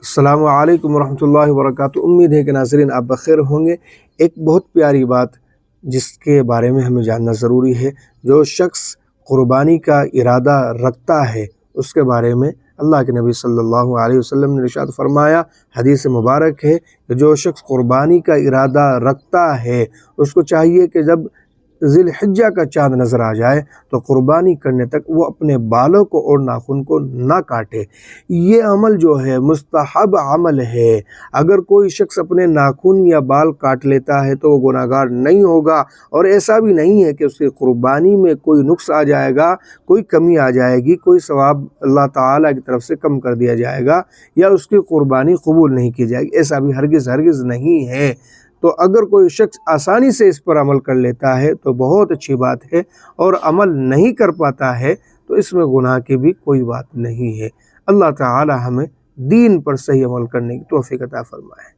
السلام علیکم ورحمۃ اللہ وبرکاتہ۔ امید ہے کہ ناظرین آپ بخیر ہوں گے۔ ایک بہت پیاری بات جس کے بارے میں ہمیں جاننا ضروری ہے، جو شخص قربانی کا ارادہ رکھتا ہے اس کے بارے میں اللہ کے نبی صلی اللہ علیہ وسلم نے ارشاد فرمایا، حدیث مبارک ہے کہ جو شخص قربانی کا ارادہ رکھتا ہے اس کو چاہیے کہ جب ذی الحجہ کا چاند نظر آ جائے تو قربانی کرنے تک وہ اپنے بالوں کو اور ناخن کو نہ کاٹے۔ یہ عمل جو ہے مستحب عمل ہے۔ اگر کوئی شخص اپنے ناخن یا بال کاٹ لیتا ہے تو وہ گناہ گار نہیں ہوگا، اور ایسا بھی نہیں ہے کہ اس کی قربانی میں کوئی نقص آ جائے گا، کوئی کمی آ جائے گی، کوئی ثواب اللہ تعالیٰ کی طرف سے کم کر دیا جائے گا یا اس کی قربانی قبول نہیں کی جائے گی، ایسا بھی ہرگز نہیں ہے۔ تو اگر کوئی شخص آسانی سے اس پر عمل کر لیتا ہے تو بہت اچھی بات ہے، اور عمل نہیں کر پاتا ہے تو اس میں گناہ کی بھی کوئی بات نہیں ہے۔ اللہ تعالی ہمیں دین پر صحیح عمل کرنے کی توفیق عطا فرمائے۔